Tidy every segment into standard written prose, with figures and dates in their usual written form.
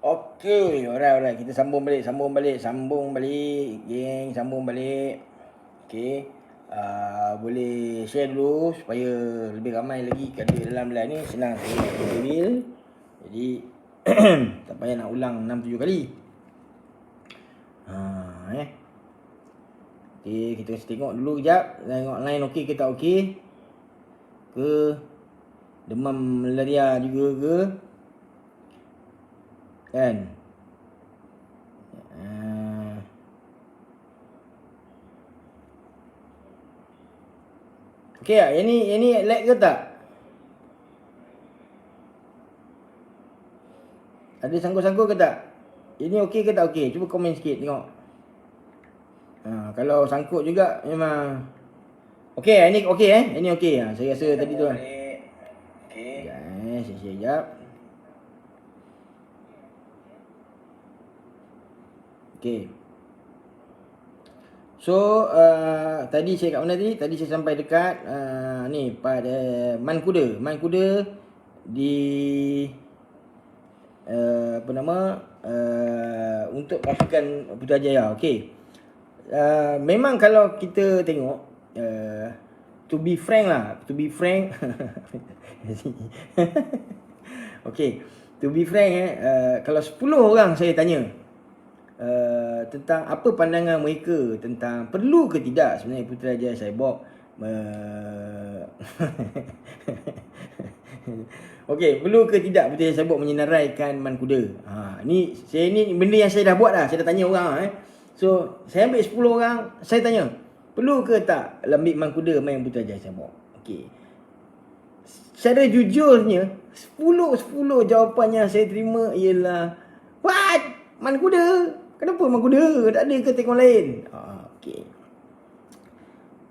Okey, alright. Kita sambung balik, geng, sambung balik. Okey. Boleh share dulu supaya lebih ramai lagi kat dalam live ni. Senang saya nak reveal. Jadi tak payah nak ulang 6-7 kali. Okey, kita tengok dulu kejap. Tengok line okey ke tak okey. Demam malaria juga ke? Kan? Okey tak? Yang ni lag ke tak? Ada sangkut-sangkut ke tak? Ini okey ke tak okey? Cuba komen sikit tengok. Kalau sangkut juga memang okey, ini okey Ini okey. Saya rasa tadi tu. Okey. Saya share jap. Okey. So tadi saya kat mana tadi? Tadi saya sampai dekat ni pada Man Kuda di untuk pasukan Putrajaya. Okey. Memang kalau kita tengok to be frank okey, to be frank kalau 10 orang saya tanya tentang apa pandangan mereka tentang perlu ke tidak sebenarnya Putrajaya Cyborg okey, perlu ke tidak Putrajaya Cyborg menyenaraikan Man Kuda? Ni benda yang saya dah buat dah. Saya dah tanya orang So, saya ambil 10 orang, saya tanya, perlu ke tak ambil Man Kuda main Putrajaya Cyborg? Okey. Secara jujurnya, 10 jawapan yang saya terima ialah, what? Man Kuda? Kenapa Man Kuda? Tak ada ke tekong lain? Okey.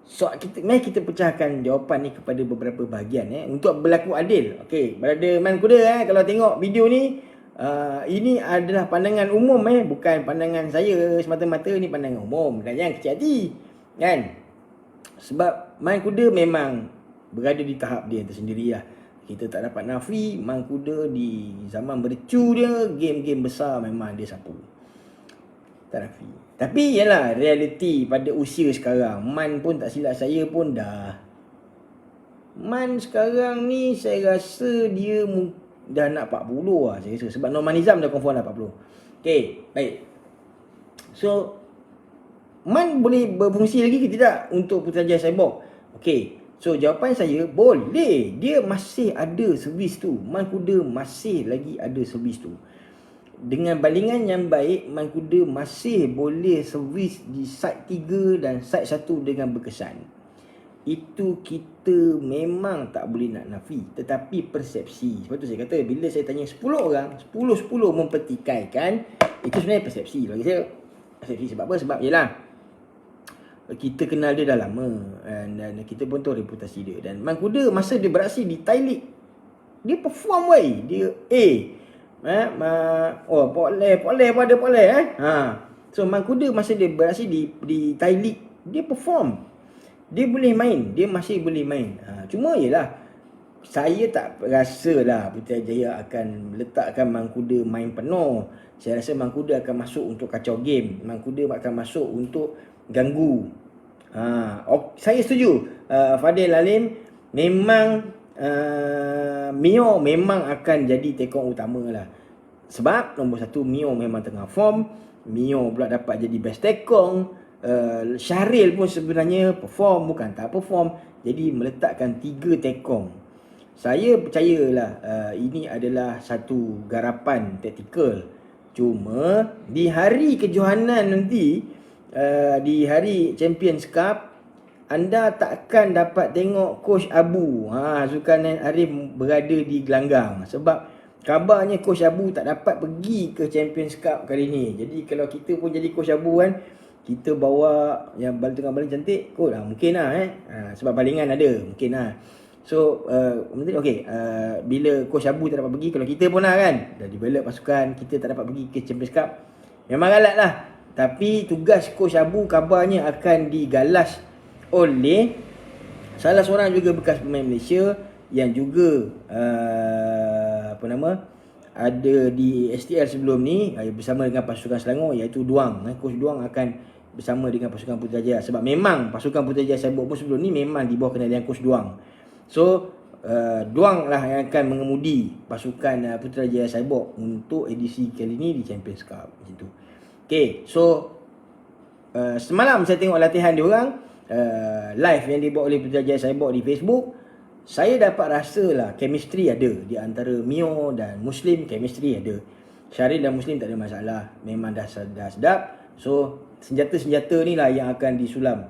So, mari kita pecahkan jawapan ni kepada beberapa bahagian untuk berlaku adil. Okey, berada Man Kuda kalau tengok video ni, ini adalah pandangan umum bukan pandangan saya semata-mata, ni pandangan umum dan jangan kecil hati kan. Sebab Man Kuda memang berada di tahap dia tersendiri lah. Kita tak dapat nafi Man Kuda di zaman bercu dia, game-game besar memang dia sapu. Tak nafi. Tapi yalah, realiti pada usia sekarang, Man pun tak silap saya pun Man sekarang ni saya rasa dia dah nak 40 lah saya rasa. Sebab Norman Nizam dah confirm dah 40. Okay, baik. So, Man boleh berfungsi lagi ke tidak untuk Putrajaya Cyborg? Okay, so jawapan saya, boleh. Dia masih ada servis tu. Man Kuda masih lagi ada servis tu. Dengan balingan yang baik, Man Kuda masih boleh servis di side 3 dan side 1 dengan berkesan. Itu kita memang tak boleh nak nafi. Tetapi persepsi. Sebab tu saya kata, bila saya tanya 10 orang, 10-10 mempertikaikan, itu sebenarnya persepsi. Bagi saya, persepsi sebab apa? Sebab yelah, kita kenal dia dah lama dan kita pun tahu reputasi dia. Dan Man Kuda masa dia beraksi di Thai League, dia perform dia Poleh So Man Kuda masa dia beraksi di Thai League, dia perform. Dia boleh main, dia masih boleh main. Cuma yelah, saya tak rasa lah Putrajaya akan letakkan Man Kuda main penuh. Saya rasa Man Kuda akan masuk untuk kacau game. Man Kuda akan masuk untuk ganggu. Saya setuju. Fadil Alim memang Mio memang akan jadi tekong utama lah. Sebab nombor 1, Mio memang tengah form. Mio pula dapat jadi best tekong. Syahril pun sebenarnya perform, bukan tak perform. Jadi meletakkan 3 tekong, saya percayalah ini adalah satu garapan taktikal. Cuma di hari kejohanan nanti, di hari Champions Cup, anda takkan dapat tengok Coach Abu Zulkarnain Arif berada di gelanggang. Sebab kabarnya Coach Abu tak dapat pergi ke Champions Cup kali ni. Jadi kalau kita pun jadi Coach Abu kan, kita bawa yang tengah baling cantik kot mungkin lah sebab balingan ada mungkin lah. So bila Coach Abu tak dapat pergi, kalau kita pun lah kan, dah develop pasukan, kita tak dapat pergi ke Champions Cup, memang galat lah. Tapi tugas Coach Abu kabarnya akan digalas oleh salah seorang juga bekas pemain Malaysia yang juga ada di STL sebelum ni bersama dengan pasukan Selangor, iaitu Duang. Coach Duang akan bersama dengan pasukan Putrajaya, sebab memang pasukan Putrajaya Saibok pun sebelum ni memang di bawah kendalian Coach Duang. So Duang lah yang akan mengemudi pasukan Putrajaya Saibok untuk edisi kali ni di Champions Cup macam tu. Okay, so semalam saya tengok latihan diorang live yang dibuat oleh Putrajaya Saibok di Facebook. Saya dapat rasa lah chemistry ada di antara Mio dan Muslim. Chemistry ada. Syaril dan Muslim tak ada masalah, memang dah sedap. So senjata-senjata ni lah yang akan disulam.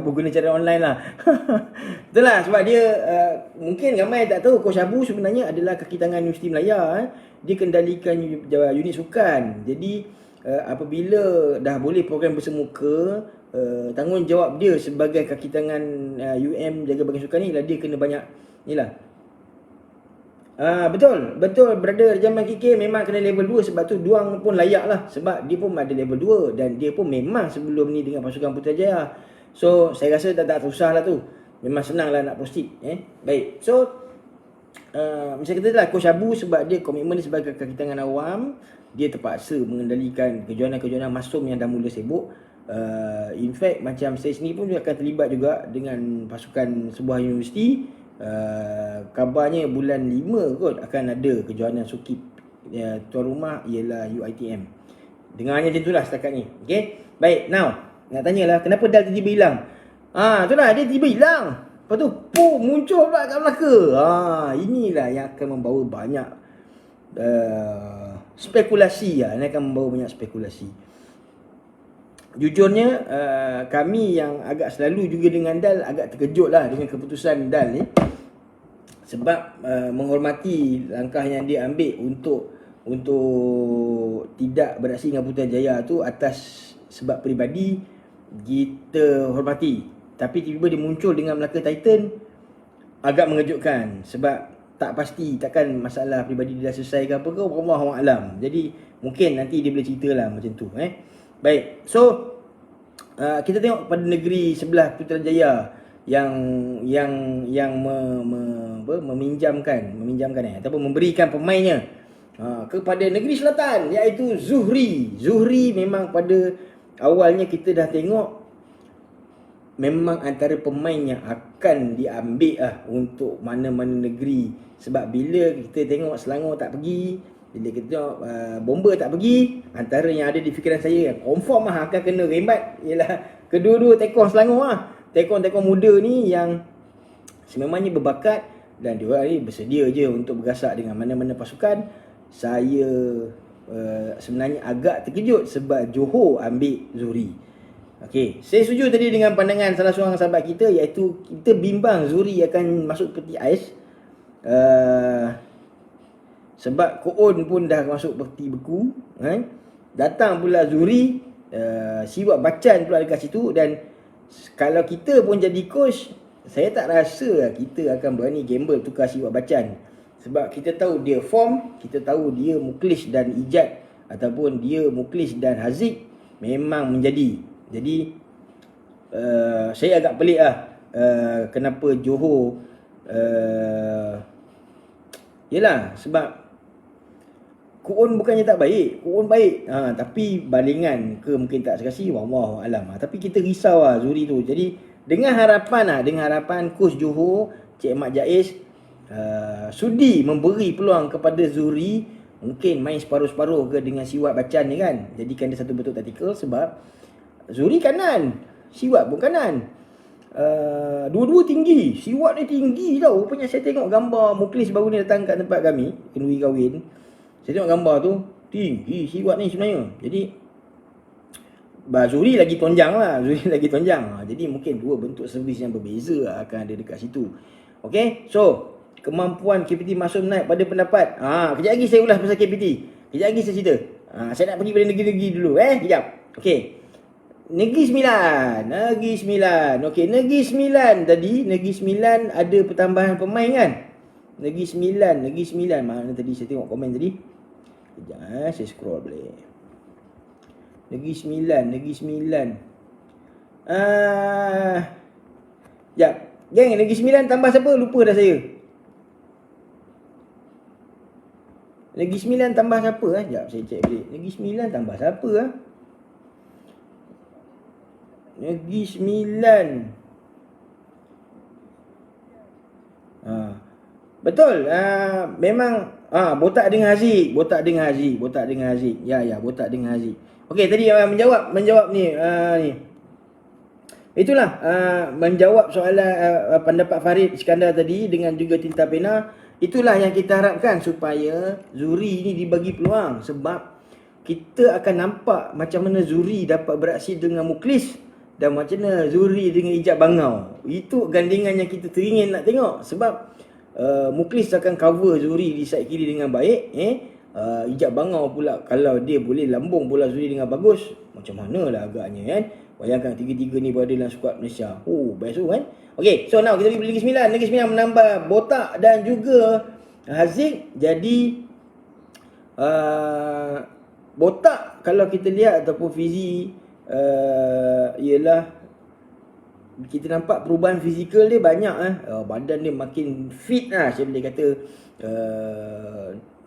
Guna cara online lah. Itulah sebab dia mungkin ramai tak tahu Coach Abu sebenarnya adalah kaki tangan Universiti Melaya. Dia kendalikan unit sukan. Jadi apabila dah boleh program bersemuka, tanggungjawab dia sebagai kaki tangan UM jaga bagian sukan ni lah, dia kena banyak ni lah. Betul brother Jamal KK memang kena level 2. Sebab tu Duang pun layak lah, sebab dia pun ada level 2 dan dia pun memang sebelum ni dengan pasukan Putrajaya. So saya rasa tak susah lah tu, memang senang lah nak proceed. Baik, so macam kata lah Coach Abu, sebab dia komitmen dia sebagai kaki tangan awam, dia terpaksa mengendalikan kejohanan-kejohanan masum yang dah mula sibuk. In fact macam saya sendiri pun juga akan terlibat juga dengan pasukan sebuah universiti. Kabarnya bulan 5 kot akan ada kejohanan Sukip. Tuan rumah ialah UiTM. Dengarnya macam itulah setakat ni. Okay, baik, now nak tanyalah kenapa Dal tiba-tiba hilang. Itulah dia tiba hilang. Lepas tu muncul pula kat Melaka. Inilah yang akan membawa banyak spekulasi lah. Ini akan membawa banyak spekulasi. Jujurnya kami yang agak selalu juga dengan Dal agak terkejut lah dengan keputusan Dal ni. Sebab menghormati langkah yang dia ambil untuk tidak beraksi dengan Putrajaya tu atas sebab peribadi, kita hormati. Tapi tiba-tiba dia muncul dengan Melaka Titan, agak mengejutkan. Sebab tak pasti, takkan masalah peribadi dia dah selesai ke apa ke, Wallahu a'lam. Jadi mungkin nanti dia boleh cerita lah macam tu. Baik, so kita tengok pada negeri sebelah Putrajaya yang meminjamkan ataupun memberikan pemainnya kepada negeri selatan, iaitu Zuhri. Zuhri memang pada awalnya kita dah tengok memang antara pemain yang akan diambil lah untuk mana-mana negeri. Sebab bila kita tengok Selangor tak pergi, bila kita tengok Bomber tak pergi, antara yang ada di fikiran saya yang confirm lah akan kena rembat ialah kedua-dua tekong Selangor lah. Tekong-tekong muda ni yang sememangnya berbakat dan diorang ni bersedia je untuk bergasak dengan mana-mana pasukan. Saya sebenarnya agak terkejut sebab Johor ambil Zuhri. Okey, saya setuju tadi dengan pandangan salah seorang sahabat kita, iaitu kita bimbang Zuhri akan masuk peti ais. Sebab Koon pun dah masuk peti beku, datang pula Zuhri, Siwak Bacan pula dekat situ. Dan kalau kita pun jadi coach, saya tak rasa kita akan berani gamble tukar Siwak Bacan. Sebab kita tahu dia form, kita tahu dia Muklis dan Ijat ataupun dia Muklis dan Haziq memang menjadi. Jadi saya agak pelik lah kenapa Johor yelah, sebab Koon bukannya tak baik, Koon baik, tapi balingan ke mungkin tak serasi, wallahu alam. Tapi kita risau lah Zuhri tu. Jadi dengan harapan coach Johor, Cik Mat Jaiz sudi memberi peluang kepada Zuhri, mungkin main separuh-separuh ke dengan Siwak Bacan ni kan, jadikan dia satu bentuk taktikal. Sebab Zuhri kanan, Siwak pun kanan, dua-dua tinggi. Siwak ni tinggi tau. Rupanya saya tengok gambar Muklis baru ni datang kat tempat kami, kenduri kahwin. Saya tengok gambar tu, tinggi Siwak ni sebenarnya. Jadi Zuhri lagi tonjang lah, Jadi mungkin dua bentuk servis yang berbeza akan ada dekat situ. Okay, so kemampuan KPT Masum naik pada pendapat. Kejap lagi saya ulas pasal KPT. Kejap lagi saya cerita. Saya nak pergi pada negeri-negeri dulu. Kejap. Okay, Negeri Sembilan. Okey, Negeri Sembilan tadi, Negeri Sembilan ada pertambahan pemain kan? Negeri Sembilan. Mana tadi saya tengok komen tadi? Kejap, saya scroll boleh. Negeri Sembilan. Sekejap. Geng, Negeri Sembilan tambah siapa? Lupa dah saya. Negeri Sembilan tambah siapa Sekejap saya cek balik. Negeri Sembilan tambah siapa Negeri Sembilan. Betul. Memang Botak dengan Haziq. Botak dengan Haziq. Ya, Botak dengan Haziq. Okey, tadi menjawab ni. Itulah menjawab soalan pendapat Farid Iskandar tadi dengan juga tinta pena. Itulah yang kita harapkan supaya Zuri ni dibagi peluang, sebab kita akan nampak macam mana Zuri dapat beraksi dengan Muklis dan macam mana Zuri dengan Ijat Bangau. Itu gandingan yang kita teringin nak tengok, sebab Muklis akan cover Zuri di side kiri dengan baik. Ijat Bangau pula kalau dia boleh lambung bola Zuri dengan bagus, macam mana lah agaknya kan. Bayangkan tiga-tiga ni berada dalam skuad Malaysia. Best tu kan. Okay, so now kita pergi Negeri Sembilan. Negeri Sembilan menambah Botak dan juga Haziq. Jadi Botak kalau kita lihat ataupun Fizi ialah kita nampak perubahan fizikal dia banyak. Badan dia makin fit lah, saya boleh kata.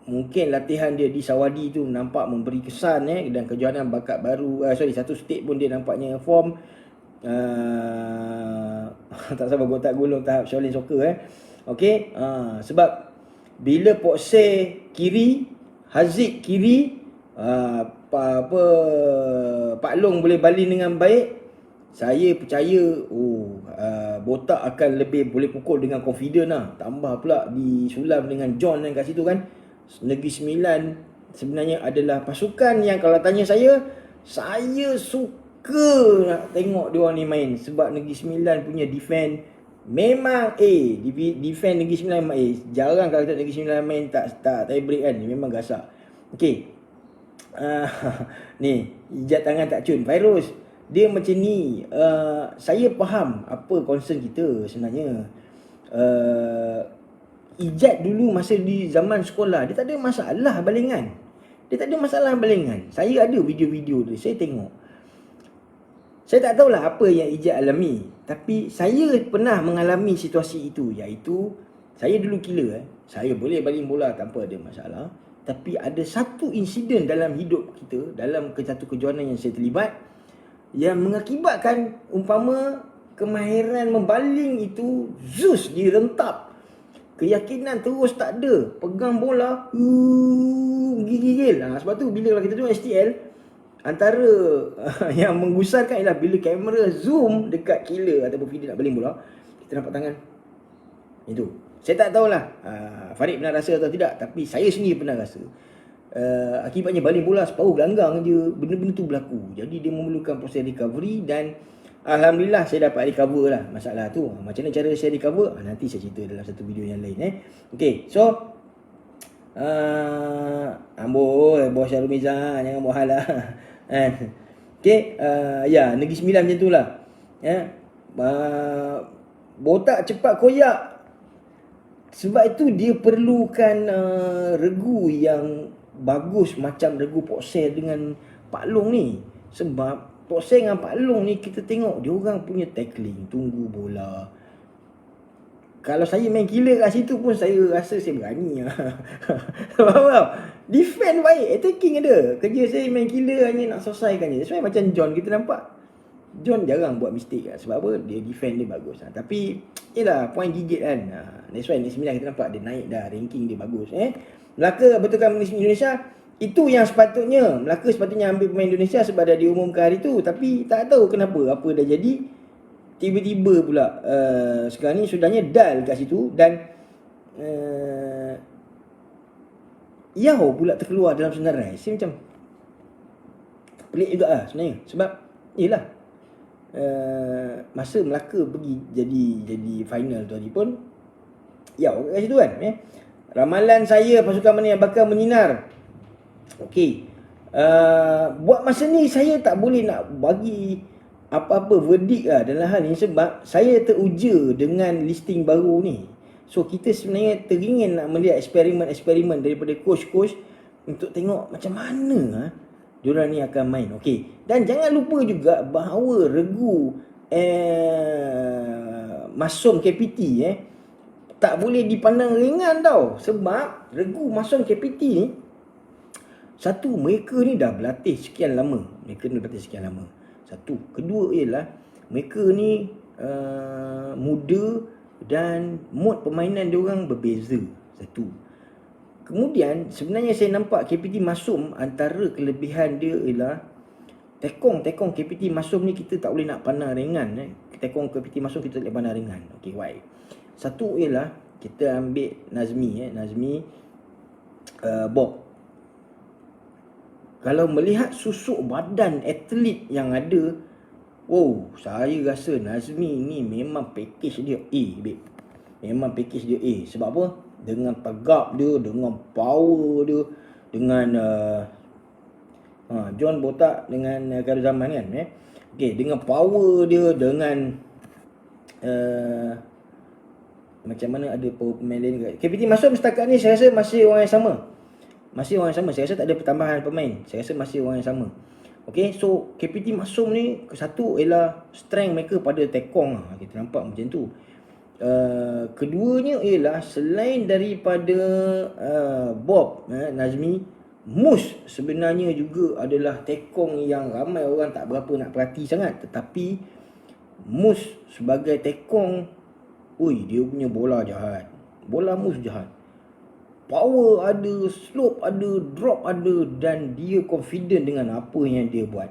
Mungkin latihan dia di Sawadi tu nampak memberi kesan dan kejohanan bakat baru. Satu state pun dia nampaknya form. Tak sabar Botak gulung tahap Shaolin Soccer Okey, sebab bila Pokseh kiri, Haziq kiri, Pak Long boleh baling dengan baik, saya percaya Botak akan lebih boleh pukul dengan confident lah. Tambah pula disulam dengan John kat situ kan. Negeri Sembilan sebenarnya adalah pasukan yang kalau tanya saya suka nak tengok diorang ni main, sebab Negeri Sembilan punya defend memang defend Negeri Sembilan memang jarang kalau Negeri Sembilan main tak tie break kan, memang gasak. Okey. Ni ijat tangan tak cun Fairuz, dia macam ni. Saya faham apa concern kita sebenarnya. Ijat dulu masa di zaman sekolah dia tak ada masalah balingan. Saya ada video-video dia, saya tengok. Saya tak tahulah apa yang Ijat alami, tapi saya pernah mengalami situasi itu, iaitu saya dulu killer. Saya boleh baling bola tanpa ada masalah, tapi ada satu insiden dalam hidup kita, dalam satu kejohanan yang saya terlibat, yang mengakibatkan umpama kemahiran membaling itu Zeus direntap. Keyakinan terus tak ada. Pegang bola gigil. Sebab tu bila kita tengok STL, antara yang menggusarkan ialah bila kamera zoom dekat killer ataupun video nak baling bola, kita nampak tangan. Itu. Saya tak tahulah Farid pernah rasa atau tidak, tapi saya sendiri pernah rasa. Akibatnya baling bola separuh gelanggang je, benda-benda tu berlaku. Jadi dia memerlukan proses recovery dan alhamdulillah saya dapat recover lah masalah tu. Macam mana cara saya recover? Nanti saya cerita dalam satu video yang lain. Okay, so Bos Syarul Miza, jangan buat hal lah. Okay, Negeri Sembilan macam tu lah. Botak cepat koyak. Sebab itu dia perlukan regu yang bagus macam regu Pokseh dengan Pak Long ni. Sebab Pokseh dengan Pak Long ni kita tengok dia orang punya tackling, tunggu bola. Kalau saya main gila kat situ pun saya rasa saya berani lah. Faham? Defend baik, attacking ada. Kerja saya main gila hanya nak selesaikan je. Sebenarnya macam John kita nampak, John jarang buat mistake kan. Sebab apa? Dia defend dia bagus. Tapi yelah, point gigit kan. That's why Negeri Sembilan kita nampak dia naik dah, ranking dia bagus. Melaka betulkan Indonesia. Itu yang sepatutnya Melaka sepatutnya ambil pemain Indonesia sebab dah diumumkan hari tu. Tapi tak tahu kenapa, apa dah jadi, tiba-tiba pula sekarang ni sudahnya Dal kat situ. Dan Yao pula terkeluar dalam senarai. Saya macam pelik juga lah sebenarnya. Sebab yelah, masa Melaka pergi jadi final tu hari pun Yao kat situ kan. Ramalan saya pasukan mana yang bakal menyinar. Okey, buat masa ni saya tak boleh nak bagi apa-apa verdict lah dalam hal ni, sebab saya teruja dengan listing baru ni. So kita sebenarnya teringin nak melihat eksperimen-eksperimen daripada coach-coach untuk tengok macam mana diorang ni akan main. Okey, dan jangan lupa juga bahawa regu Masum KPT tak boleh dipandang ringan tau. Sebab regu masuk KPT ni, satu, mereka ni dah berlatih sekian lama. Satu. Kedua ialah mereka ni muda dan mod permainan diorang berbeza. Satu. Kemudian sebenarnya saya nampak KPT Masum, antara kelebihan dia ialah tekong KPT Masum ni kita tak boleh nak pandang ringan. Tekong KPT Masum kita tak boleh pandang ringan. Okay, why? Satu ialah kita ambil Nazmi Bob. Kalau melihat susuk badan atlet yang ada, wow, saya rasa Nazmi ni memang package dia A, babe. Memang package dia A. Sebab apa? Dengan tegap dia, dengan power dia, dengan John botak dengan Khairul Zaman kan, Okay, dengan power dia, dengan macam mana ada pemain lain ke. KPT Masum setakat ni saya rasa masih orang yang sama. Saya rasa tak ada pertambahan pemain. Saya rasa masih orang yang sama. Okay, so KPT Masum ni, satu ialah strength mereka pada tekong lah. Kita nampak macam tu. Keduanya ialah selain daripada Bob, Nazmi, Mus sebenarnya juga adalah tekong yang ramai orang tak berapa nak perhati sangat. Tetapi Mus sebagai tekong, dia punya bola jahat. Bola Mus jahat. Power ada, slope ada, drop ada, dan dia confident dengan apa yang dia buat.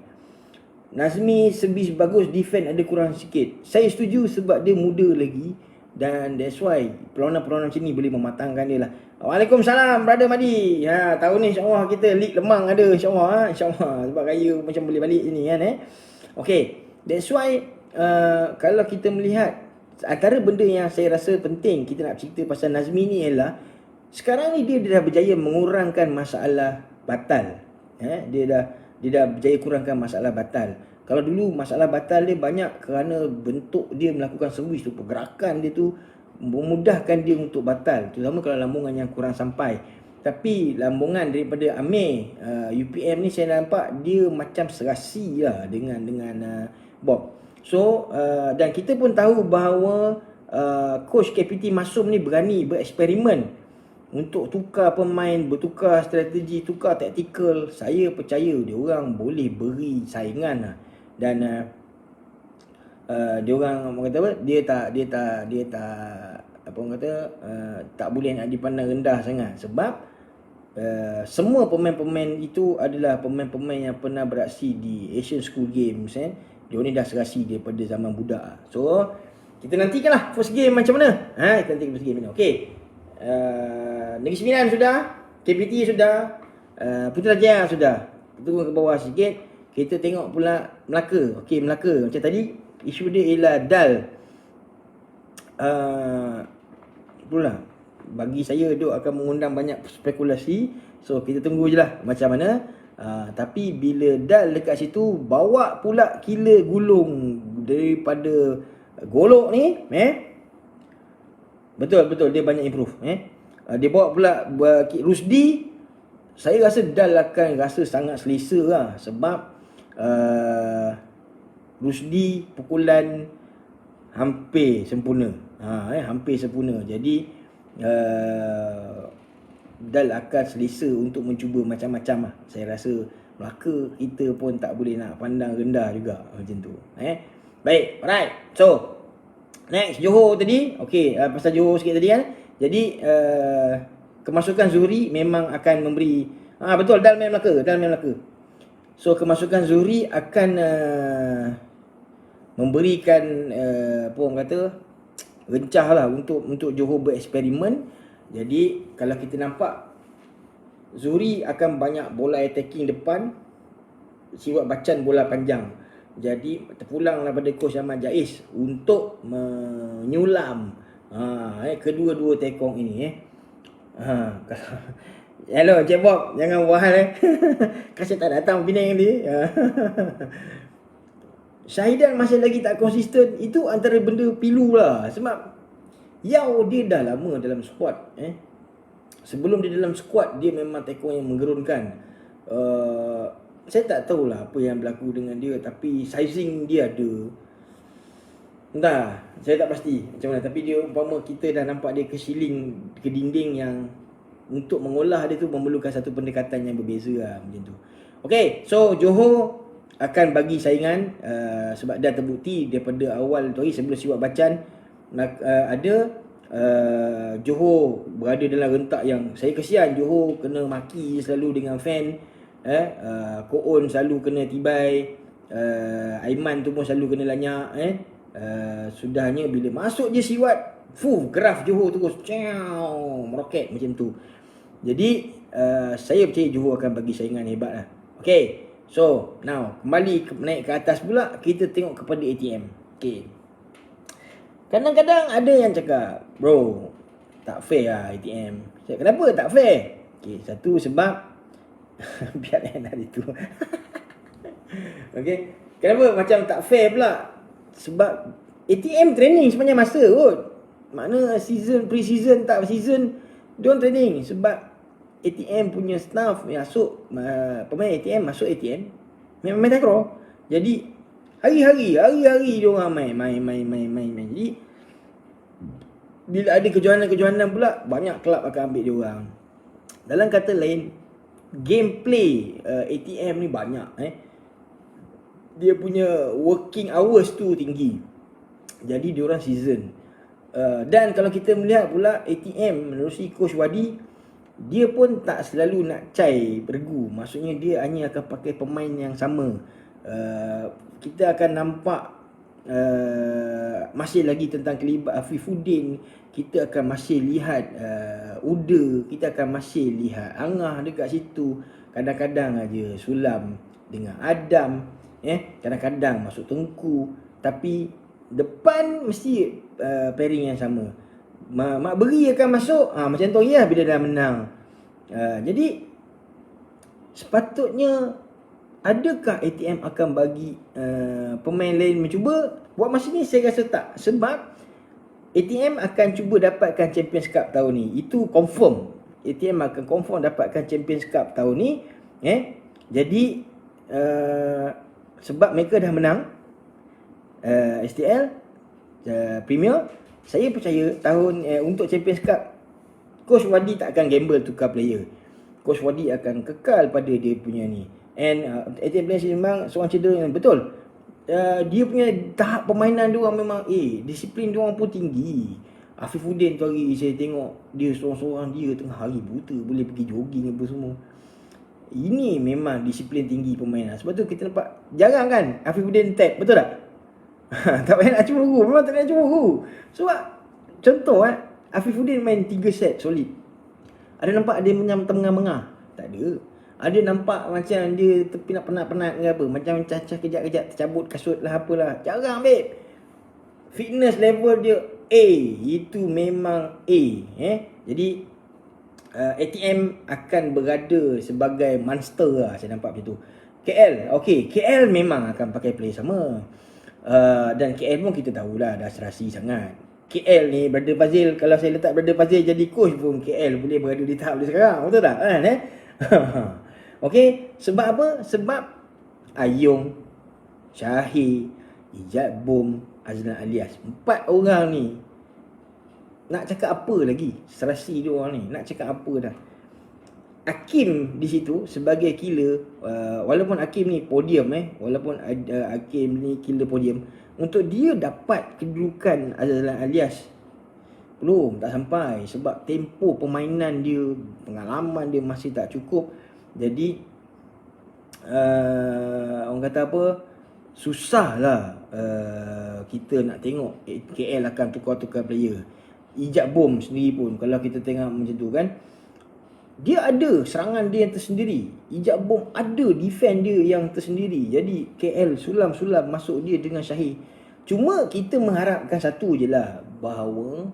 Nazmi sebis bagus, defend ada kurang sikit. Saya setuju sebab dia muda lagi, dan that's why perlawanan-perlawanan macam ni boleh mematangkan dia lah. Waalaikumsalam Brother Madi. Tahun ni insyaAllah kita League Lemang ada, insyaAllah. InsyaAllah, sebab raya macam boleh balik sini kan. Okay, that's why kalau kita melihat, antara benda yang saya rasa penting kita nak cerita pasal Nazmi ni ialah sekarang ni dia dah berjaya mengurangkan masalah batal. Dia dah berjaya kurangkan masalah batal. Kalau dulu masalah batal dia banyak kerana bentuk dia melakukan servis tu, pergerakan dia tu memudahkan dia untuk batal, terutama kalau lambungan yang kurang sampai. Tapi lambungan daripada Amir UPM ni saya nampak dia macam serasi lah dengan Bob. So dan kita pun tahu bahawa coach KPT Masum ni berani bereksperimen untuk tukar pemain, bertukar strategi, tukar taktikal. Saya percaya dia orang boleh beri saingan lah. Dan dia orang kata apa? Dia tak apa orang kata tak boleh nak dipandang rendah sangat, sebab semua pemain-pemain itu adalah pemain-pemain yang pernah beraksi di Asian School Games kan. Dia ni dah serasi daripada zaman budak. So kita nantikanlah first game macam mana. Kita nantikan first game ni. Okey. Negeri Sembilan sudah, KPT sudah, Putra Jaya sudah. Kita turun ke bawah sikit, kita tengok pula Melaka. Okey, Melaka macam tadi isu dia ialah DAL. Itulah, bagi saya dia akan mengundang banyak spekulasi. So kita tunggu je lah macam mana. Tapi bila DAL dekat situ bawa pula killer gulung daripada Golok ni, Betul dia banyak improve. Dia bawa pula Rusdi. Saya rasa DAL akan rasa sangat selesa lah, sebab Rusdi pukulan hampir sempurna. Hampir sempurna. Jadi DAL akan selesa untuk mencuba macam-macam lah. Saya rasa Melaka kita pun tak boleh nak pandang rendah juga macam tu. Baik, alright. So next, Johor tadi. Okey, pasal Johor sikit tadi kan. Jadi kemasukan Zuhri memang akan memberi, betul, DAL main Melaka. So kemasukan Zuhri akan memberikan apa orang kata, rencah lah untuk Johor bereksperimen. Jadi kalau kita nampak Zuhri akan banyak bola attacking depan, Siwak Bacan bola panjang. Jadi terpulanglah pada coach Ahmad Jais untuk menyulam kedua-dua tekong ini. Hello Encik Bob, jangan buat hal Kasih tak datang Penang ni. Syahidan masih lagi tak konsisten. Itu antara benda pilu lah. Sebab Yao dia dah lama dalam squad. Sebelum dia dalam squad, dia memang tekong yang menggerunkan. Saya tak tahulah apa yang berlaku dengan dia, tapi sizing dia ada. Entah, saya tak pasti macam mana. Tapi dia umpama kita dah nampak dia ke ceiling, ke dinding yang untuk mengolah dia tu memerlukan satu pendekatan yang berbeza lah, macam tu. Okay, so Johor akan bagi saingan sebab dah terbukti daripada awal tu hari sebelum Siwak Bacan ada Johor berada dalam rentak yang saya kesian. Johor kena maki selalu dengan fan, Koon selalu kena tibai, Aiman tu pun selalu kena lanyak, sudahnya bila masuk je Siwat, graf Johor terus meroket macam tu. Jadi saya percaya Johor akan bagi saingan hebat lah. Okay, so now kembali naik ke atas pula, kita tengok kepada ATM. Okay, kadang-kadang ada yang cakap, bro, tak fair lah ATM. Kenapa tak fair? Okay, satu sebab biar lain hari tu. Okay, kenapa macam tak fair pula? Sebab ATM training sepanjang masa kot. Mana season, pre-season, tak season, diorang training. Sebab ATM punya staff masuk, pemain ATM masuk ATM main takraw. Jadi hari-hari diorang main. Jadi bila ada kejohanan pula, banyak kelab akan ambil diorang. Dalam kata lain, gameplay ATM ni banyak. Dia punya working hours tu tinggi. Jadi diorang season. Dan kalau kita melihat pula ATM menerusi Coach Wadi, dia pun tak selalu nak cai bergu. Maksudnya dia hanya akan pakai pemain yang sama. Kita akan nampak masih lagi tentang kelibat Afifuddin. Kita akan masih lihat Uda. Kita akan masih lihat Angah dekat situ. Kadang-kadang aja Sulam dengan Adam, kadang-kadang masuk Tengku. Tapi depan mesti pairing yang sama. Mak Beri akan masuk macam tu ya bila dah menang. Jadi sepatutnya, adakah ATM akan bagi pemain lain mencuba? Buat masa ni saya rasa tak. Sebab ATM akan cuba dapatkan Champions Cup tahun ni. Itu confirm. ATM akan confirm dapatkan Champions Cup tahun ni. Jadi sebab mereka dah menang STL Premier, saya percaya tahun untuk Champions Cup, Coach Wadi tak akan gamble tukar player. Coach Wadi akan kekal pada dia punya ni. And ATM Players memang seorang cedera yang betul. Dia punya tahap permainan dia orang memang disiplin dia orang pun tinggi. Afifuddin tu hari saya tengok dia seorang-seorang, dia tengah hari buta boleh pergi jogging apa semua. Ini memang disiplin tinggi permainan. Sebab tu kita nampak jarang kan Afifuddin tap, betul tak? Tak payah nak cemburu. Memang tak payah cemburu. Sebab contoh Afifuddin main 3 set solid. Ada nampak dia tengah-mengah? Tak ada. Ada nampak macam dia penat-penat ke apa, macam cacah kejap-kejap tercabut kasut lah apalah. Jarang babe. Fitness level dia A. Itu memang A. Jadi ATM akan berada sebagai monster lah, saya nampak macam tu. KL, okay, KL memang akan pakai player sama. Dan KL pun kita tahulah dah serasi sangat. KL ni Brother Fazil, kalau saya letak Brother Fazil jadi coach pun KL boleh berada di tahap dia sekarang, betul tak? Okay, sebab apa? Sebab Ayong, Syahir, Ijat Bom, Azlan Alias, 4 orang ni nak cakap apa lagi? Serasi dia orang ni nak cakap apa dah. Hakim di situ sebagai killer, walaupun Hakim ni podium walaupun Hakim ni killer podium, untuk dia dapat kedudukan Azlan Alias belum, tak sampai. Sebab tempo permainan dia, pengalaman dia masih tak cukup. Jadi orang kata apa, susahlah kita nak tengok KL akan tukar-tukar player. Ijat Bom sendiri pun kalau kita tengok macam tu kan, dia ada serangan dia yang tersendiri. Ijat Bom ada defend dia yang tersendiri. Jadi KL sulam-sulam masuk dia dengan Syahir. Cuma kita mengharapkan satu je lah, bahawa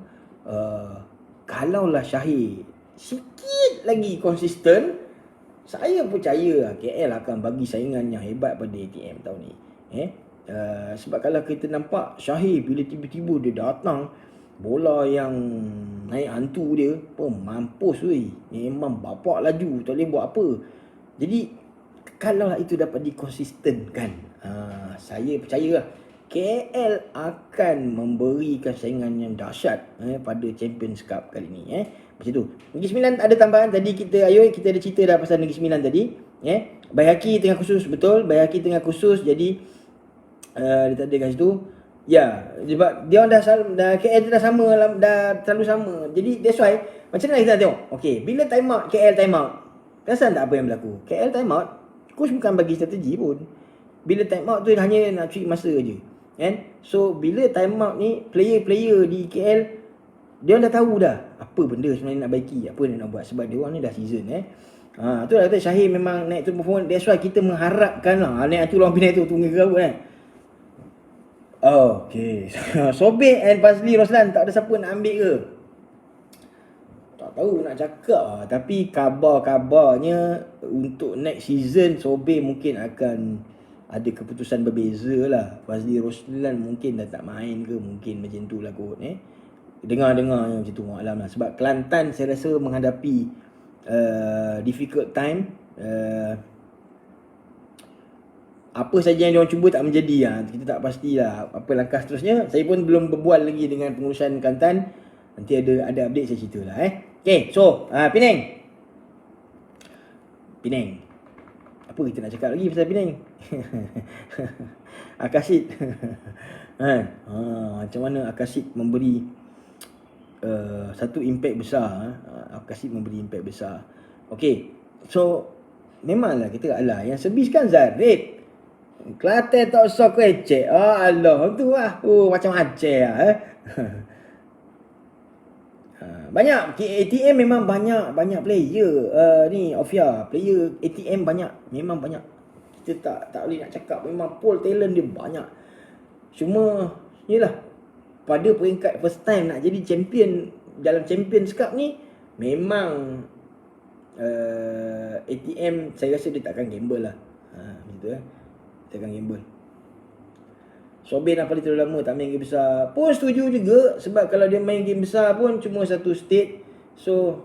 kalaulah Syahir sikit lagi konsisten, saya percaya KL akan bagi saingan yang hebat pada ATM tahun ni. Sebab kalau kita nampak Syahir bila tiba-tiba dia datang, bola yang naik hantu dia pun mampus weh. Memang bapak laju, tak boleh buat apa. Jadi kalau itu dapat dikonsistenkan, saya percayalah KL akan memberikan saingan yang dahsyat pada Champions Cup kali ni. Macam tu. Negeri Sembilan ada tambahan tadi kita ada cerita dah pasal Negeri Sembilan tadi. Baihaqi tengah kursus, betul. Baihaqi tengah kursus, jadi dia tak ada kat situ. Ya, sebab dia orang dah KL tu dah sama, dah terlalu sama. Jadi that's why macam mana kita nak tengok. Okey, bila time out, KL time out, perasan tak apa yang berlaku? KL time out, coach bukan bagi strategi pun. Bila time out tu hanya nak curi masa je. Kan? So bila time out ni, player-player di KL dia orang dah tahu dah apa benda sebenarnya nak baiki, apa dia nak buat, sebab dia orang ni dah season. Tu lah kata Shahir memang naik tu performance. That's why kita mengharapkan lah naik tu lawan Penang tu tunggu ke apa kan. Okay. Sobek and Fazli Roslan tak ada siapa nak ambil ke? Tak tahu nak cakap lah. Tapi kabarnya untuk next season Sobek mungkin akan ada keputusan berbeza lah. Fazli Roslan mungkin dah tak main ke, mungkin macam tu lah kot. Dengar-dengar macam tu, alam lah. Sebab Kelantan saya rasa menghadapi difficult time. Apa saja yang diorang cuba tak menjadi lah. Kita tak pastilah apa langkah seterusnya. Saya pun belum berbual lagi dengan pengurusan Kelantan. Nanti ada update saya cerita lah. Okay, so Penang. Apa kita nak cakap lagi pasal Penang? Akasid. Macam mana Akasid memberi satu impact besar. Akasid memberi impact besar. Okay, so memanglah kita yang sebis kan Zarid. Kelantan tak usah kecek. Allah tu lah. Macam Aceh lah. Banyak ATM memang banyak player ni Ofia. Player ATM banyak, memang banyak. Kita tak boleh nak cakap, memang pool talent dia banyak. Cuma yalah, pada peringkat first time nak jadi champion dalam Champions Cup ni, memang ATM saya rasa dia takkan gamble lah. Macam tu takkan gamble. Sobek nak paling terlalu lama tak main game besar pun setuju juga, sebab kalau dia main game besar pun cuma satu state. So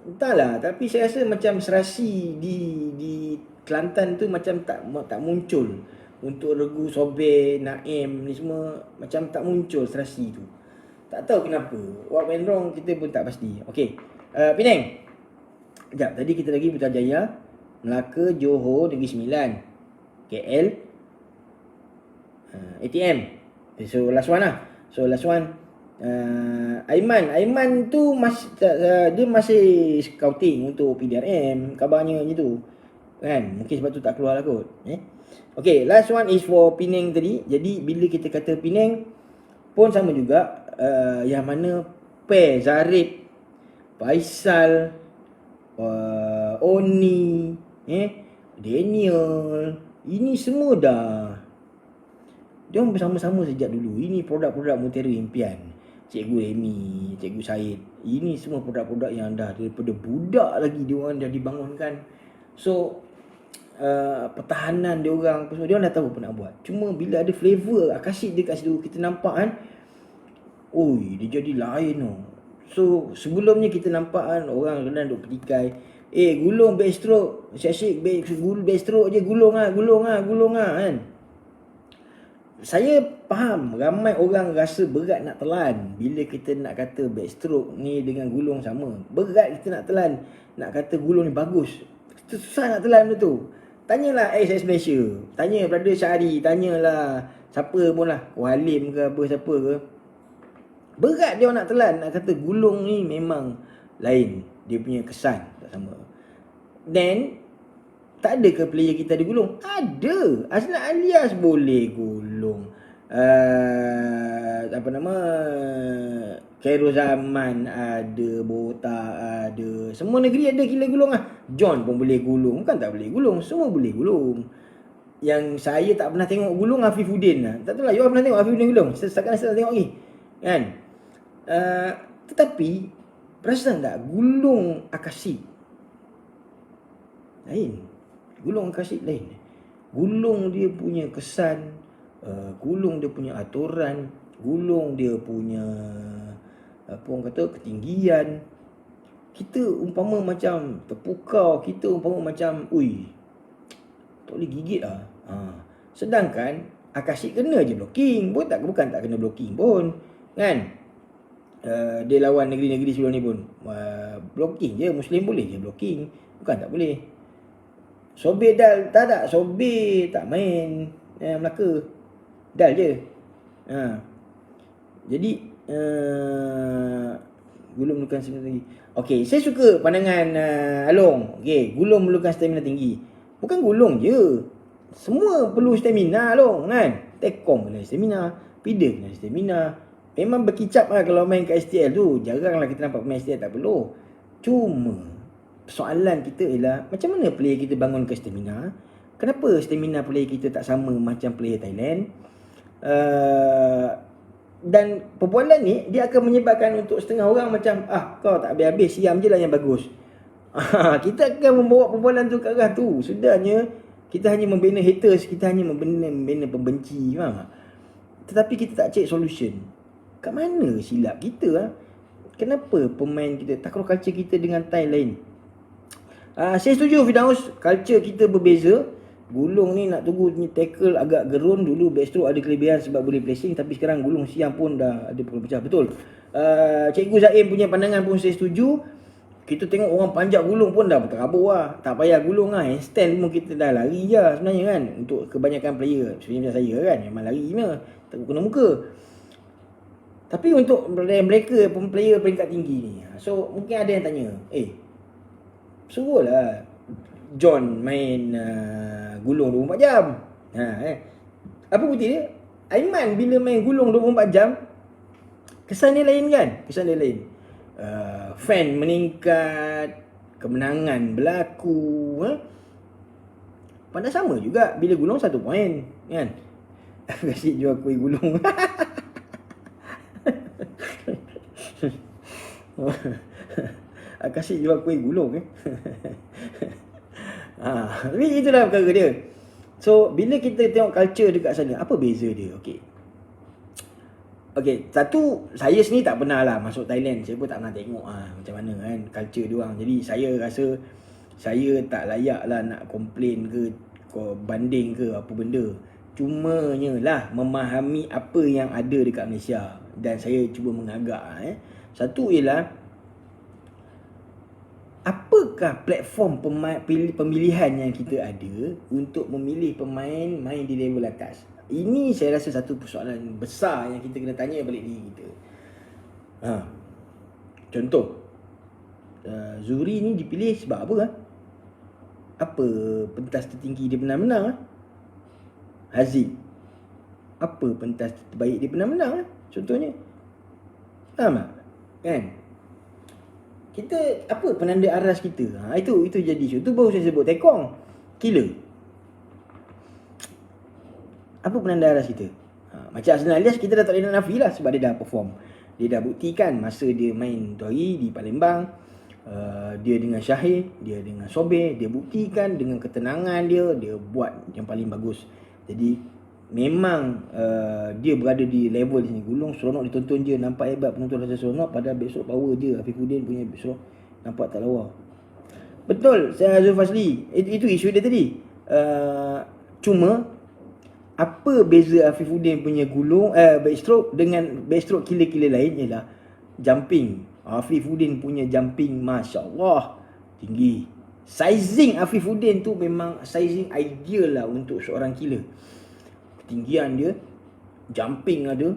entahlah, tapi saya rasa macam serasi di Kelantan tu macam tak muncul. Untuk regu Sobek, Naim ni semua macam tak muncul serasi tu. Tak tahu kenapa. What went wrong kita pun tak pasti. Okey, Penang. Sekejap, tadi kita lagi Putrajaya, Melaka, Johor, Negeri Sembilan, KL, ATM. So last one lah. Aiman tu dia masih scouting untuk PDRM, kabarnya macam tu kan. Mungkin sebab tu tak keluar lah kot. Okay, last one is for Penang tadi. Jadi bila kita kata Penang pun sama juga, yang mana pair Zarib, Faisal, Oni, Daniel, ini semua dia orang bersama-sama sejak dulu. Ini produk-produk Mutiara Impian, Cikgu Remy, Cikgu Syed. Ini semua produk-produk yang dah daripada budak lagi dia orang dah dibangunkan. So pertahanan dia orang dah tahu apa nak buat. Cuma bila ada flavor Akasid dekat situ, kita nampak kan, dia jadi lain tu. So sebelumnya kita nampak kan orang kena duk petikai, gulung backstroke, asyik backstroke je, gulung kan. Saya faham ramai orang rasa berat nak telan bila kita nak kata backstroke ni dengan gulung sama. Berat kita nak telan, nak kata gulung ni bagus. Kita susah nak telan benda tu. Tanyalah ASS Malaysia, tanya Brother Syahri, tanyalah siapa pun lah, Halim ke apa, siapa ke. Berat dia nak telan, nak kata gulung ni memang lain. Dia punya kesan tak sama. Then tak ada ke player kita ada gulung? Ada. Aslan Alias boleh gulung. Khairul Zaman ada, Botak ada. Semua negeri ada gila gulung lah. John pun boleh gulung. Bukan tak boleh gulung, semua boleh gulung. Yang saya tak pernah tengok gulung Afifuddin lah. Tak tahu lah, you pernah tengok Afifuddin gulung? Setakat saya tak tengok lagi kan. Tetapi perasan tak, gulung Akasid lain. Gulung Akasid lain. Gulung dia punya kesan, gulung dia punya aturan, gulung dia punya ketinggian. Kita umpama macam terpukau, kita umpama macam tak boleh gigit lah. Sedangkan Akashi kena je blocking pun, bukan tak kena blocking pun kan. Dia lawan negeri-negeri sebelum ni pun blocking je. Muslim boleh je blocking, bukan tak boleh. Sobe Dal tak Sobe tak main Melaka, Dal je. Jadi Gulung memerlukan stamina tinggi. Okey, saya suka pandangan Along. Okey, Gulung memerlukan stamina tinggi. Bukan Gulung je, semua perlu stamina Along kan. Tekong kena stamina, Pida kena stamina. Memang berkicap lah kalau main kat STL tu. Jarang lah kita nampak pemain STL tak perlu. Cuma soalan kita ialah macam mana player kita bangunkan stamina? Kenapa stamina player kita tak sama macam player Thailand? Dan perbualan ni dia akan menyebabkan untuk setengah orang macam kau tak habis-habis, siam je lah yang bagus. Kita akan membawa perbualan tu ke arah tu. Sudahnya kita hanya membina haters, kita hanya membina pembenci, faham tak? Tetapi kita tak cek solution. Kat mana silap kita? Kenapa pemain kita, takraw culture kita dengan Thai lain? Saya setuju Firdaus, culture kita berbeza. Gulung ni nak tunggu tackle agak gerun. Dulu backstroke ada kelebihan sebab boleh placing, tapi sekarang Gulung siam pun dah ada pecah. Betul. Cikgu Zaim punya pandangan pun saya setuju. Kita tengok orang panjat Gulung pun dah berterabur lah. Tak payah Gulung lah, handstand pun kita dah lari je sebenarnya kan. Untuk kebanyakan player, sebenarnya macam saya kan, memang lari je, tak kena muka. Tapi untuk mereka player peringkat tinggi ni, so mungkin ada yang tanya, suruhlah John main Gulung 24 jam. Apa bukti dia? Aiman bila main Gulung 24 jam, kesan dia lain kan? Kesan dia lain. Fan meningkat, kemenangan berlaku. Padahal sama juga bila Gulung 1 poin kan. Kasih jual kuih Gulung. Kasih jual kuih Gulung tapi itulah perkara dia. So bila kita tengok culture dekat sana, apa beza dia? Okey, satu, saya sendiri tak pernah lah masuk Thailand. Saya pun tak pernah tengok macam mana kan culture dia orang. Jadi saya rasa saya tak layak lah nak komplain ke banding ke apa benda. Cumanya lah memahami apa yang ada dekat Malaysia, dan saya cuba mengagak. Satu ialah, apakah platform pemilihan yang kita ada untuk memilih pemain main di level atas? Ini saya rasa satu persoalan besar yang kita kena tanya balik diri kita. Contoh, Zuri ni dipilih sebab apa? Apa pentas tertinggi dia pernah menang? Haziq, apa pentas terbaik dia pernah menang? Contohnya, faham tak? Kan? Kita, apa penanda aras kita? Itu jadi isu. Itu baru saya sebut Tekong killer. Apa penanda aras kita? Macam Arsenal Alias, kita dah tak boleh nak nafi lah sebab dia dah perform. Dia dah buktikan masa dia main tu hari di Palembang, dia dengan Syahir, dia dengan Sobe, dia buktikan dengan ketenangan dia buat yang paling bagus. Jadi memang dia berada di level sini. Gulung seronok ditonton je, nampak hebat, penonton rasa seronok, padahal besok power je. Afifuddin punya besok nampak tak lawa. Betul, saya Azul Fazli, itu isu dia tadi. Cuma apa beza Afifuddin punya Gulung backstroke dengan backstroke killer-killer lain ialah jumping. Afifuddin punya jumping masya-Allah tinggi. Sizing Afifuddin tu memang sizing ideal lah untuk seorang killer. Ketinggian dia, jumping ada,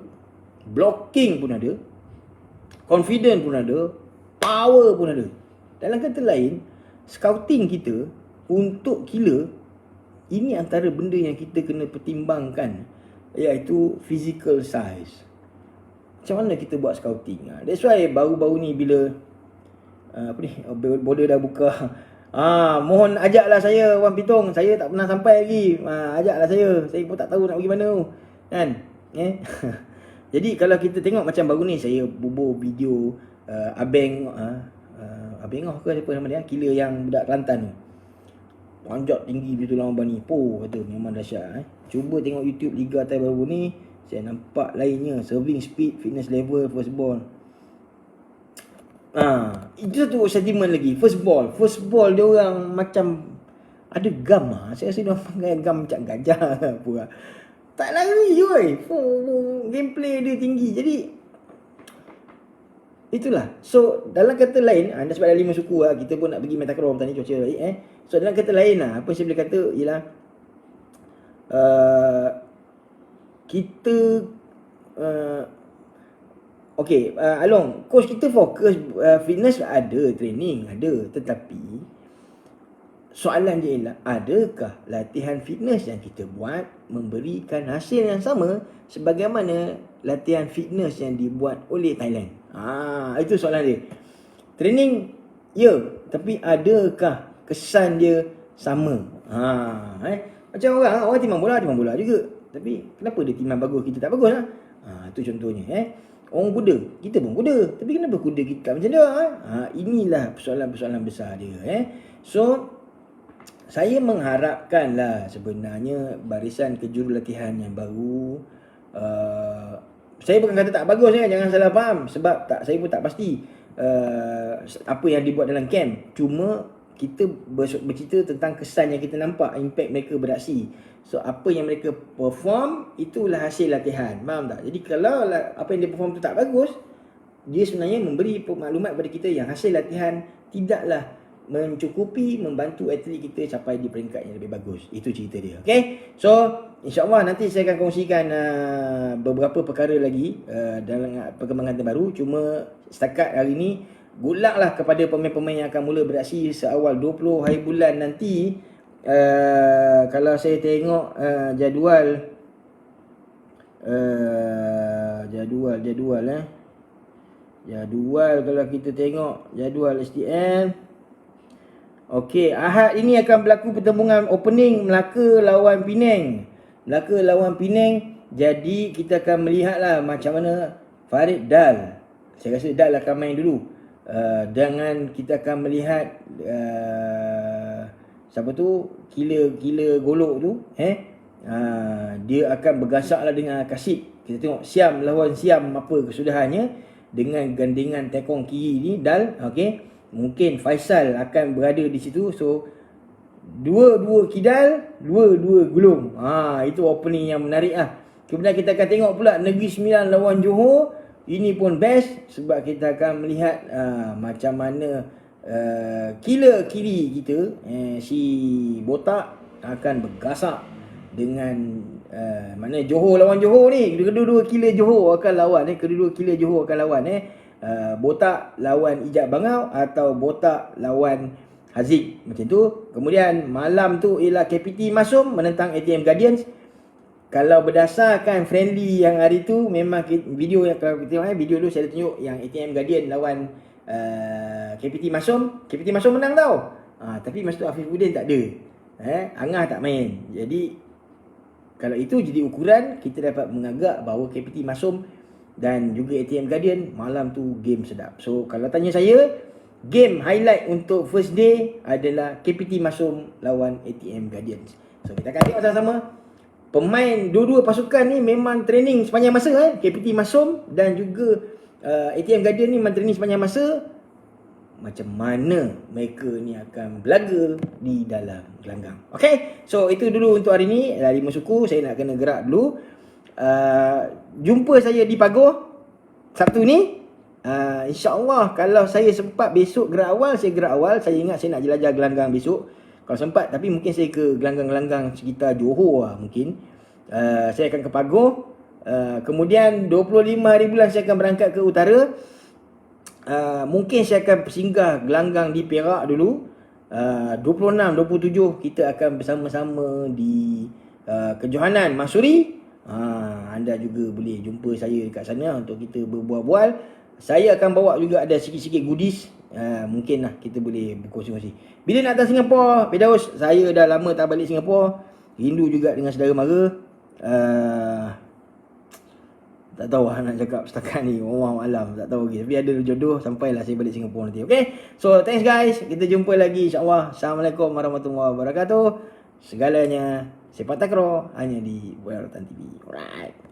blocking pun ada, confident pun ada, power pun ada. Dalam kata lain, scouting kita untuk killer, ini antara benda yang kita kena pertimbangkan, iaitu physical size. Macam mana kita buat scouting? That's why baru-baru ni bila border dah buka, mohon ajaklah saya Wan Pitong, saya tak pernah sampai lagi. Ajaklah saya pun tak tahu nak pergi mana kan. Jadi kalau kita tengok macam baru ni, saya bubuh video Abeng ke siapa nama dia, killer yang budak Kelantan tu, panjat tinggi begitu lama bani. Kata memang dahsyat. Cuba tengok YouTube Liga Thai baru ni, saya nampak lainnya. Serving speed, fitness level, first ball. Itu satu sentiment lagi. First ball dia orang macam ada gam. Saya rasa dia orang pakai gam macam gajah apa. Tak lari je oi. Gameplay dia tinggi. Jadi itulah. So dalam kata lain, anda sebab ada 5 suku lah, kita pun nak pergi main takraw petang ni, cuaca baik So dalam kata lain lah, apa saya boleh kata ialah kita okay, Along, coach kita fokus fitness ada, training ada, tetapi soalan dia ialah, adakah latihan fitness yang kita buat memberikan hasil yang sama sebagaimana latihan fitness yang dibuat oleh Thailand? Itu soalan dia. Training, ya, tapi adakah kesan dia sama? Macam orang timbang bola juga. Tapi kenapa dia timbang bagus, kita tak bagus lah? Itu contohnya. Orang kuda, kita pun kuda, tapi kenapa kuda kita macam dia? Inilah persoalan-persoalan besar dia. So saya mengharapkan lah sebenarnya barisan kejurulatihan yang baru. Saya bukan kata tak bagus, jangan salah faham. Sebab saya pun tak pasti apa yang dibuat dalam camp. Cuma kita bercerita tentang kesan yang kita nampak, impact mereka beraksi. So apa yang mereka perform, itulah hasil latihan. Faham tak? Jadi kalau apa yang dia perform tu tak bagus, dia sebenarnya memberi maklumat kepada kita yang hasil latihan tidaklah mencukupi membantu atlet kita capai di peringkat yang lebih bagus. Itu cerita dia. Okay, so insyaAllah nanti saya akan kongsikan beberapa perkara lagi dalam perkembangan terbaru. Cuma setakat hari ni, good luck lah kepada pemain-pemain yang akan mula beraksi seawal 20 hari bulan nanti. Kalau saya tengok jadual kalau kita tengok jadual STM, okey, Ahad ini akan berlaku pertembungan opening Melaka lawan Penang. Jadi kita akan melihatlah macam mana Farid Dal. Saya rasa Dal akan main dulu. Dengan kita akan melihat siapa tu? Killer golok tu, dia akan bergasaklah dengan Kasib. Kita tengok Siam lawan Siam apa kesudahannya dengan gandingan tekong kiri ni Dal, okey. Mungkin Faisal akan berada di situ. So dua kidal, dua gulung. Itu opening yang menarik lah. Kemudian kita akan tengok pula Negeri Sembilan lawan Johor. Ini pun best sebab kita akan melihat macam mana killer kiri kita, si Botak akan bergasak dengan mana Johor lawan Johor ni. Kedua-dua killer Johor akan lawan. Botak lawan Ijab Bangau atau Botak lawan Haziq, macam tu. Kemudian malam tu ialah KPT Masum menentang ATM Guardians. Kalau berdasarkan friendly yang hari tu, memang video yang kalau kita tengok video tu saya ada tunjuk yang ATM Guardian lawan KPT Masum. KPT Masum menang tau. Tapi masa tu Afifuddin tak ada. Angah tak main. Jadi kalau itu jadi ukuran, kita dapat mengagak bahawa KPT Masum dan juga ATM Guardian malam tu game sedap. So kalau tanya saya, game highlight untuk first day adalah KPT Masum lawan ATM Guardians. So kita akan tengok sama-sama. Pemain dua-dua pasukan ni memang training sepanjang masa. KPT Masum dan juga ATM Guardian ni memang training sepanjang masa. Macam mana mereka ni akan berlaga di dalam gelanggang. Okay, so itu dulu untuk hari ni. Dari 5 suku, saya nak kena gerak dulu. Jumpa saya di Pagoh Sabtu ni. InsyaAllah kalau saya sempat besok gerak awal, saya gerak awal. Saya ingat saya nak jelajah gelanggang besok kalau sempat. Tapi mungkin saya ke gelanggang-gelanggang sekitar Johor lah mungkin. Saya akan ke Pagoh. Kemudian 25 hari bulan saya akan berangkat ke utara. Mungkin saya akan singgah gelanggang di Perak dulu. 26, 27 kita akan bersama-sama di Kejohanan Masuri. Anda juga boleh jumpa saya dekat sana untuk kita berbual-bual. Saya akan bawa juga ada sikit-sikit goodies. Mungkin lah kita boleh berkongsi-kongsi. Bila nak datang Singapura, Firdaus, saya dah lama tak balik Singapura. Rindu juga dengan saudara mara. Tak tahu lah nak cakap setakat ni. Wallahualam, tak tahu lagi. Tapi ada jodoh sampailah saya balik Singapura nanti. Okay, so thanks guys. Kita jumpa lagi insyaAllah. Assalamualaikum warahmatullahi wabarakatuh. Segalanya sepak takraw hanya di Bola Rotan TV. Alright.